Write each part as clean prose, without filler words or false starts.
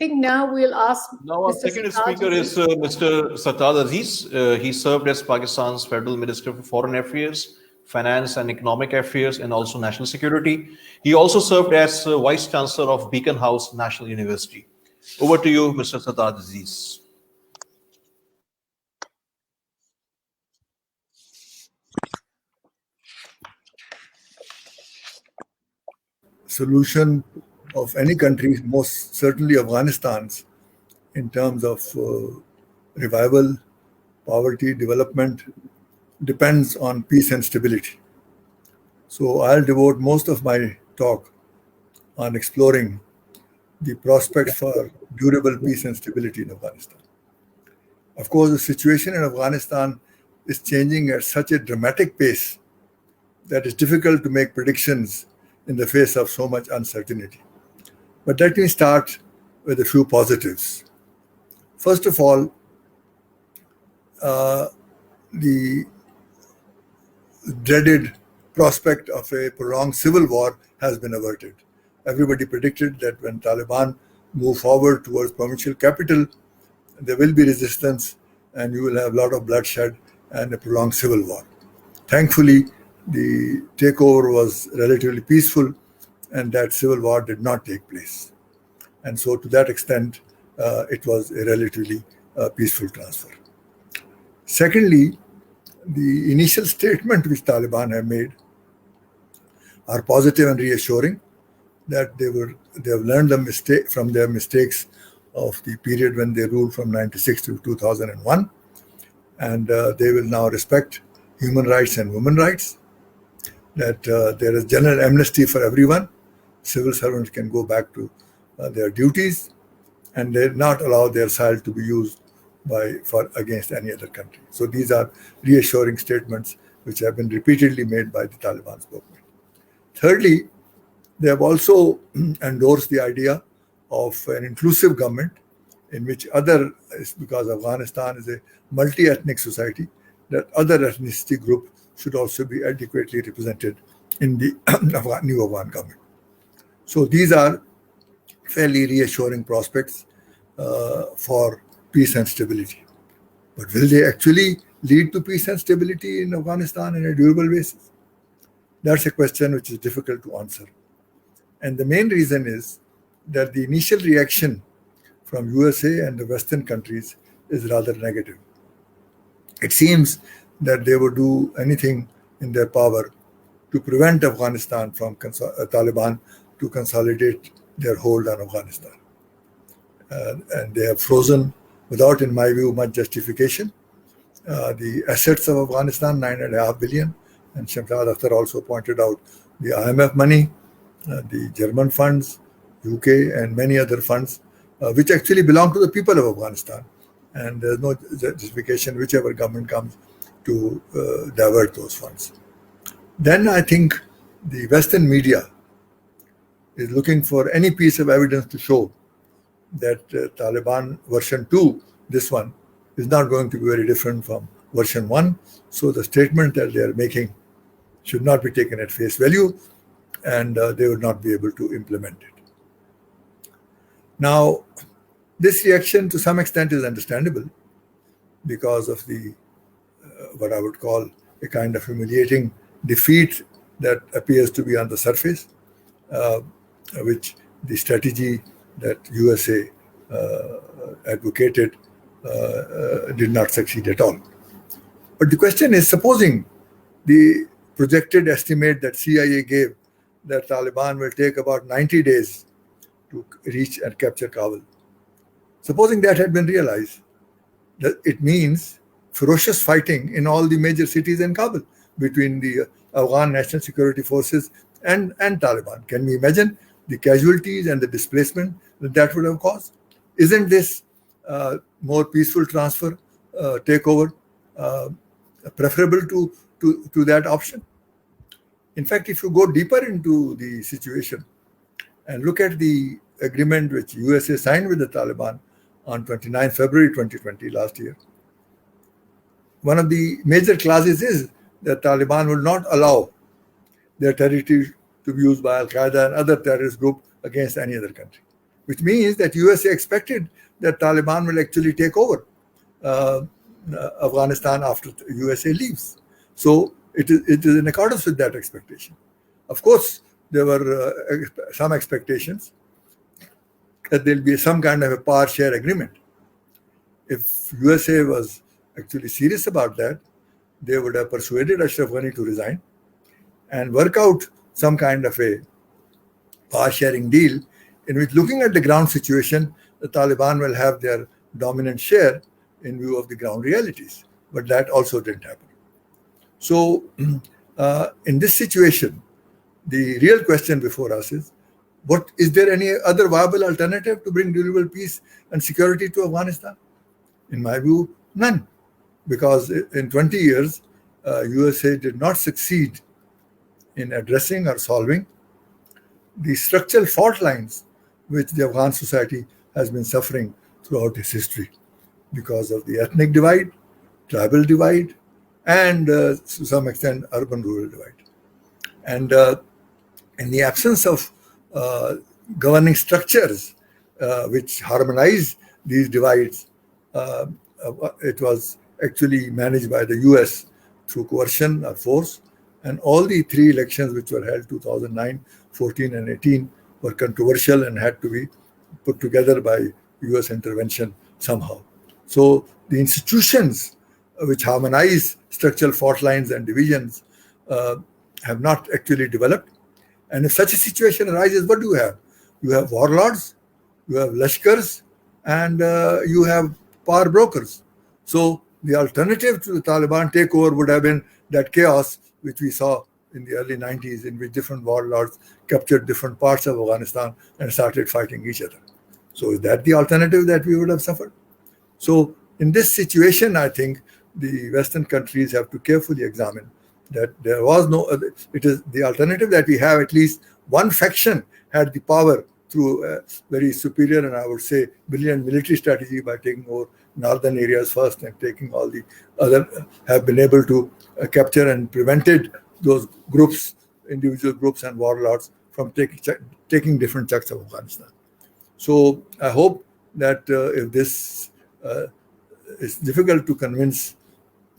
think now we'll ask Now our Mr. second Sartaj speaker is Mr. Sartaj Aziz. He served as Pakistan's Federal Minister for Foreign Affairs, Finance and Economic Affairs, and also National Security. He also served as Vice Chancellor of Beacon House National University. Over to you, Mr. Sartaj Aziz. Solution of any country, most certainly Afghanistan's, in terms of revival, poverty, development, depends on peace and stability. So I'll devote most of my talk on exploring the prospects for durable peace and stability in Afghanistan. Of course, the situation in Afghanistan is changing at such a dramatic pace that it's difficult to make predictions in the face of so much uncertainty. But let me start with a few positives. First of all, the dreaded prospect of a prolonged civil war has been averted. Everybody predicted that when Taliban move forward towards provincial capital, there will be resistance and you will have a lot of bloodshed and a prolonged civil war. Thankfully, the takeover was relatively peaceful and that civil war did not take place. And so to that extent, it was a relatively peaceful transfer. Secondly, the initial statement which Taliban have made are positive and reassuring that they have learned from their mistakes of the period when they ruled from 96 to 2001, and they will now respect human rights and women's rights, that there is general amnesty for everyone. Civil servants can go back to their duties, and they not allow their soil to be used against any other country. So these are reassuring statements which have been repeatedly made by the Taliban spokesman. Thirdly, they have also endorsed the idea of an inclusive government in which because Afghanistan is a multi-ethnic society, that other ethnicity group should also be adequately represented in the new Afghan government. So these are fairly reassuring prospects for peace and stability. But will they actually lead to peace and stability in Afghanistan in a durable basis? That's a question which is difficult to answer. And the main reason is that the initial reaction from USA and the Western countries is rather negative. It seems that they would do anything in their power to prevent Afghanistan from Taliban to consolidate their hold on Afghanistan. And they have frozen, without, in my view, much justification, the assets of Afghanistan, $9.5 billion. And Shamshad Akhtar also pointed out the IMF money, the German funds, UK, and many other funds, which actually belong to the people of Afghanistan. And there's no justification, whichever government comes, to divert those funds. Then I think the Western media is looking for any piece of evidence to show that Taliban version 2, this one, is not going to be very different from version 1. So the statement that they are making should not be taken at face value, and they would not be able to implement it. Now, this reaction to some extent is understandable because of the what I would call a kind of humiliating defeat that appears to be on the surface, which the strategy that USA advocated did not succeed at all. But the question is, supposing the projected estimate that CIA gave that Taliban will take about 90 days to reach and capture Kabul, supposing that had been realized, that it means ferocious fighting in all the major cities in Kabul between the Afghan National Security Forces and Taliban. Can we imagine the casualties and the displacement that would have caused? Isn't this more peaceful transfer, takeover, preferable to that option? In fact, if you go deeper into the situation and look at the agreement which USA signed with the Taliban on 29 February 2020, last year, one of the major clauses is that Taliban will not allow their territory to be used by Al-Qaeda and other terrorist groups against any other country, which means that USA expected that Taliban will actually take over Afghanistan after USA leaves. So it is in accordance with that expectation. Of course, there were some expectations that there'll be some kind of a power share agreement. If USA was actually serious about that, they would have persuaded Ashraf Ghani to resign and work out some kind of a power sharing deal in which, looking at the ground situation, the Taliban will have their dominant share in view of the ground realities. But that also didn't happen. So in this situation, the real question before us is, is there any other viable alternative to bring durable peace and security to Afghanistan? In my view, none. Because in 20 years, USA did not succeed in addressing or solving the structural fault lines which the Afghan society has been suffering throughout its history because of the ethnic divide, tribal divide, and to some extent urban-rural divide. And in the absence of governing structures which harmonize these divides, it was actually managed by the US through coercion or force. And all the three elections which were held 2009, 14, and 18 were controversial and had to be put together by US intervention somehow. So the institutions which harmonize structural fault lines and divisions have not actually developed. And if such a situation arises, what do you have? You have warlords, you have lashkars, and you have power brokers. So the alternative to the Taliban takeover would have been that chaos which we saw in the early 90s, in which different warlords captured different parts of Afghanistan and started fighting each other. So is that the alternative that we would have suffered? So in this situation, I think the Western countries have to carefully examine that there was no other. It is the alternative that we have. At least one faction had the power through a very superior and I would say brilliant military strategy by taking over northern areas first and taking all the other, have been able to capture and prevented those groups, individual groups and warlords from taking different chunks of Afghanistan. So I hope that if this is difficult to convince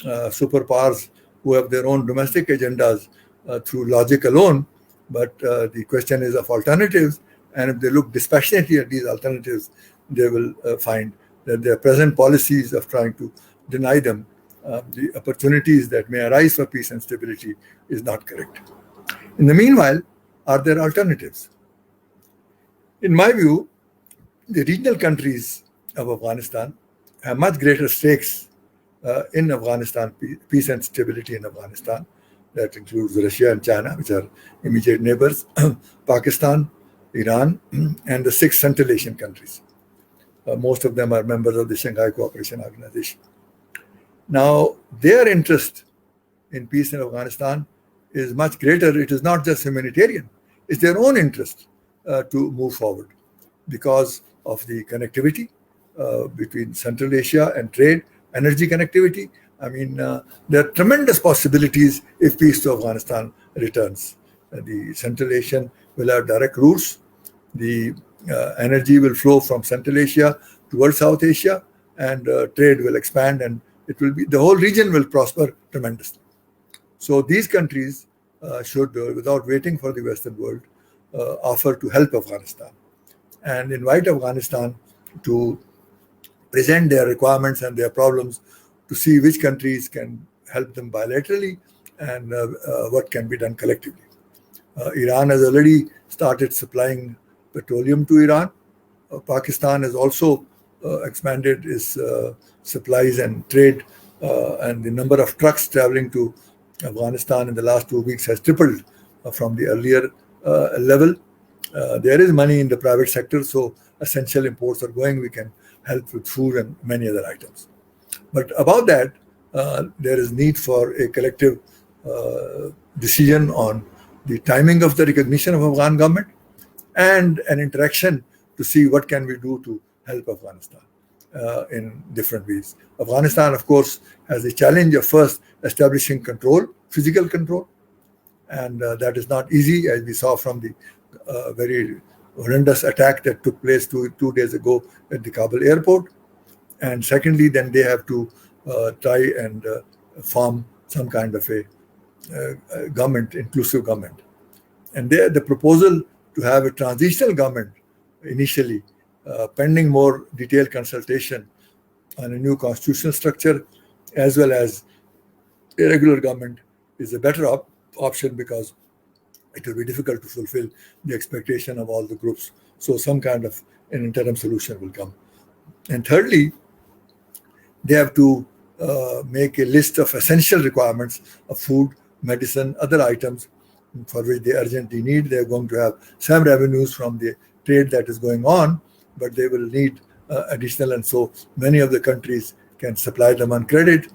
superpowers who have their own domestic agendas through logic alone, but the question is of alternatives, and if they look dispassionately at these alternatives, they will find that their present policies of trying to deny them the opportunities that may arise for peace and stability is not correct. In the meanwhile, are there alternatives? In my view, the regional countries of Afghanistan have much greater stakes in Afghanistan, peace and stability in Afghanistan. That includes Russia and China, which are immediate neighbors, Pakistan, Iran, and the 6 Central Asian countries. Most of them are members of the Shanghai Cooperation Organization. Now, their interest in peace in Afghanistan is much greater. It is not just humanitarian. It's their own interest to move forward because of the connectivity between Central Asia and trade, energy connectivity. I mean, there are tremendous possibilities if peace to Afghanistan returns. The Central Asian will have direct routes. The energy will flow from Central Asia towards South Asia, and trade will expand, and it will be the whole region will prosper tremendously. So these countries should, without waiting for the Western world, offer to help Afghanistan and invite Afghanistan to present their requirements and their problems to see which countries can help them bilaterally and what can be done collectively. Iran has already started supplying petroleum to Iran. Pakistan has also expanded its supplies and trade, and the number of trucks traveling to Afghanistan in the last 2 weeks has tripled from the earlier level. There is money in the private sector, so essential imports are going. We can help with food and many other items. But about that, there is need for a collective decision on the timing of the recognition of Afghan government and an interaction to see what can we do to help Afghanistan in different ways. Afghanistan, of course, has the challenge of first establishing control, physical control, and that is not easy, as we saw from the very horrendous attack that took place two days ago at the Kabul airport. And secondly, then they have to try and form some kind of a government, inclusive government. And the proposal to have a transitional government initially, pending more detailed consultation on a new constitutional structure, as well as a regular government, is a better option, because it will be difficult to fulfill the expectation of all the groups. So some kind of an interim solution will come. And thirdly, they have to make a list of essential requirements of food, medicine, other items for which they urgently need. They're going to have some revenues from the trade that is going on, but they will need additional, and so many of the countries can supply them on credit.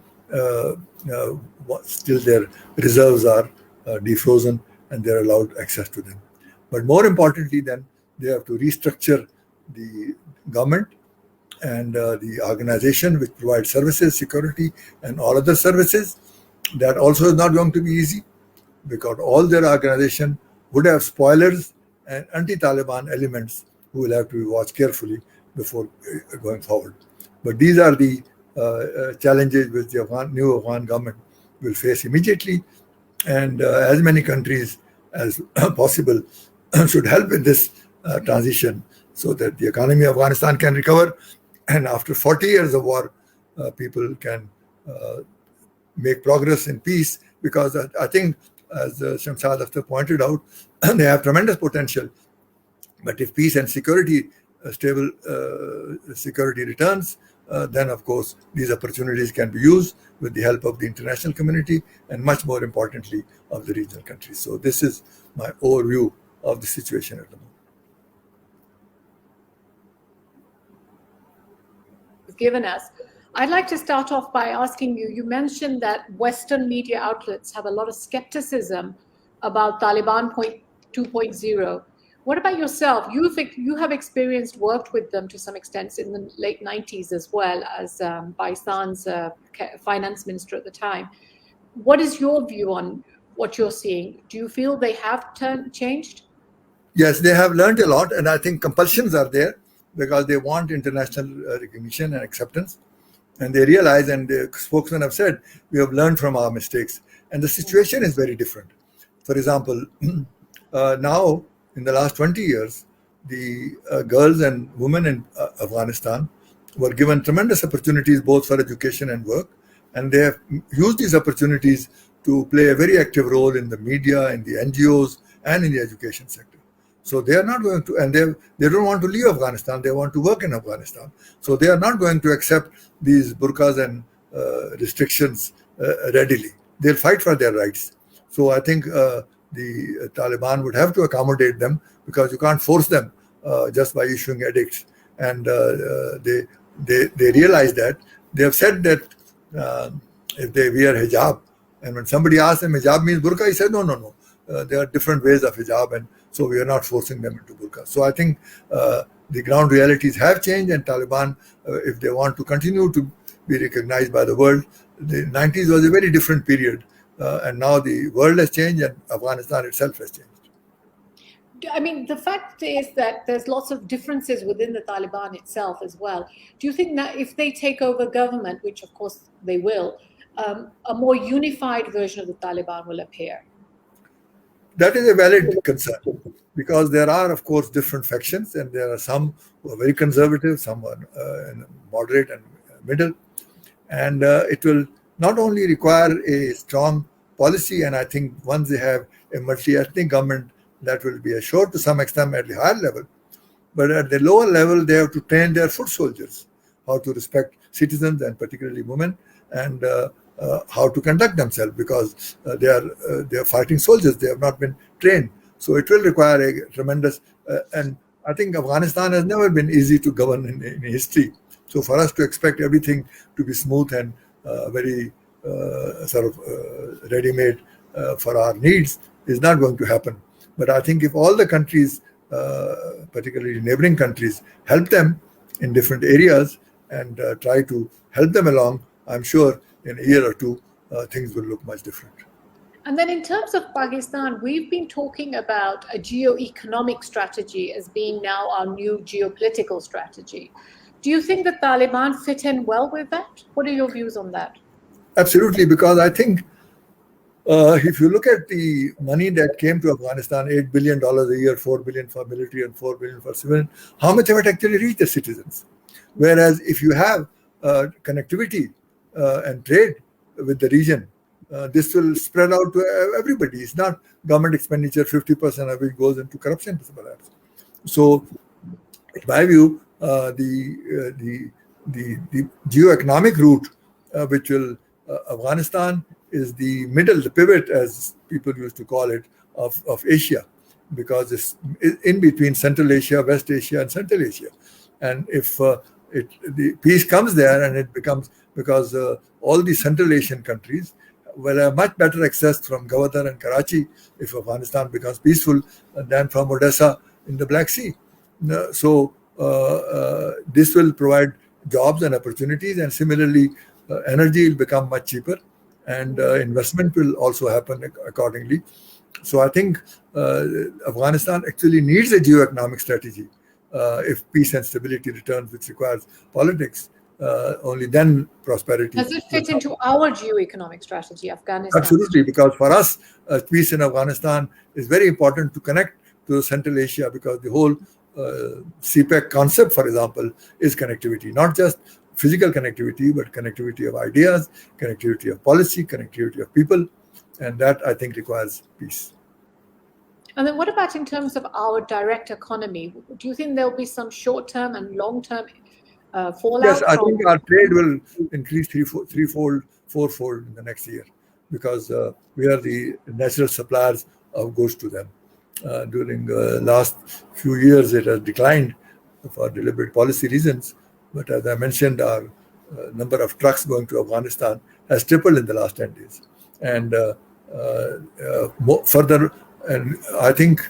Still their reserves are defrozen and they're allowed access to them. But more importantly, then they have to restructure the government and the organization which provides services, security, and all other services. That also is not going to be easy, because all their organization would have spoilers and anti-Taliban elements who will have to be watched carefully before going forward. But these are the challenges which the new Afghan government will face immediately, and as many countries as possible should help in this transition, so that the economy of Afghanistan can recover, and after 40 years of war, people can make progress in peace, because I think, as Shamsad Akhtar pointed out, they have tremendous potential. But if peace and security, stable security returns, then of course these opportunities can be used with the help of the international community, and much more importantly of the regional countries. So this is my overview of the situation at the moment. Given us. I'd like to start off by asking you, you mentioned that Western media outlets have a lot of skepticism about Taliban 2.0. What about yourself? You have worked with them to some extent in the late 90s as well, as Pakistan's finance minister at the time. What is your view on what you're seeing? Do you feel they have changed? Yes, they have learned a lot, and I think compulsions are there, because they want international recognition and acceptance. And they realize, and the spokesmen have said, we have learned from our mistakes. And the situation is very different. For example, now, in the last 20 years, the girls and women in Afghanistan were given tremendous opportunities both for education and work. And they have used these opportunities to play a very active role in the media, in the NGOs, and in the education sector. So they are not going to, and they don't want to leave Afghanistan. They want to work in Afghanistan. So they are not going to accept these burqas and restrictions readily. They'll fight for their rights. So I think the Taliban would have to accommodate them, because you can't force them just by issuing edicts. And they realize that. They have said that if they wear hijab, and when somebody asks them hijab means burqa, he said, no. There are different ways of hijab, and so we are not forcing them into burqa. So I think the ground realities have changed, and Taliban, if they want to continue to be recognized by the world, the 90s was a very different period, and now the world has changed and Afghanistan itself has changed. I mean, the fact is that there's lots of differences within the Taliban itself as well. Do you think that if they take over government, which of course they will, a more unified version of the Taliban will appear? That is a valid concern, because there are, of course, different factions, and there are some who are very conservative, some are moderate and middle. And it will not only require a strong policy, and I think once they have a multi-ethnic government, that will be assured to some extent at the higher level. But at the lower level, they have to train their foot soldiers how to respect citizens, and particularly women, and how to conduct themselves, because they are fighting soldiers. They have not been trained. So it will require a tremendous, and I think Afghanistan has never been easy to govern in history. So for us to expect everything to be smooth and very ready-made for our needs is not going to happen. But I think if all the countries, particularly neighboring countries, help them in different areas and try to help them along, I'm sure in a year or two, things will look much different. And then in terms of Pakistan, we've been talking about a geo-economic strategy as being now our new geopolitical strategy. Do you think the Taliban fit in well with that? What are your views on that? Absolutely, because I think if you look at the money that came to Afghanistan, $8 billion a year, $4 billion for military and $4 billion for civilian, how much of it actually reached the citizens? Whereas if you have connectivity and trade with the region, this will spread out to everybody. It's not government expenditure, 50% of it goes into corruption, perhaps. So, in my view, the geo-economic route, which will Afghanistan is the middle, the pivot, as people used to call it, of Asia, because it's in between Central Asia, West Asia, and Central Asia. And if the peace comes there, and it becomes, because all the Central Asian countries will have much better access from Gwadar and Karachi if Afghanistan becomes peaceful than from Odessa in the Black Sea. So this will provide jobs and opportunities, and similarly, energy will become much cheaper, and investment will also happen accordingly. So I think Afghanistan actually needs a geo-economic strategy if peace and stability returns, which requires politics. Only then prosperity. Does it fit into our geo-economic strategy, Afghanistan? Absolutely, because for us, peace in Afghanistan is very important to connect to Central Asia, because the whole CPEC concept, for example, is connectivity, not just physical connectivity, but connectivity of ideas, connectivity of policy, connectivity of people, and that I think requires peace. And then what about in terms of our direct economy? Do you think there'll be some short-term and long-term fallout? Yes, I think our trade will increase threefold, fourfold in the next year, because we are the natural suppliers of goods to them. During the last few years, it has declined for deliberate policy reasons. But as I mentioned, our number of trucks going to Afghanistan has tripled in the last 10 days. And further, and I think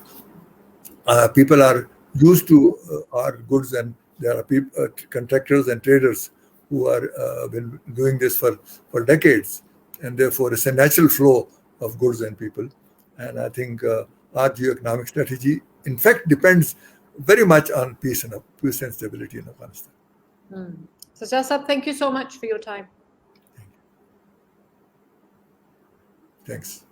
people are used to our goods, and there are people, contractors and traders who are been doing this for decades. And therefore, it's a natural flow of goods and people. And I think our geo-economic strategy, in fact, depends very much on peace and stability in Afghanistan. Sajjad Saab, thank you so much for your time. Thanks.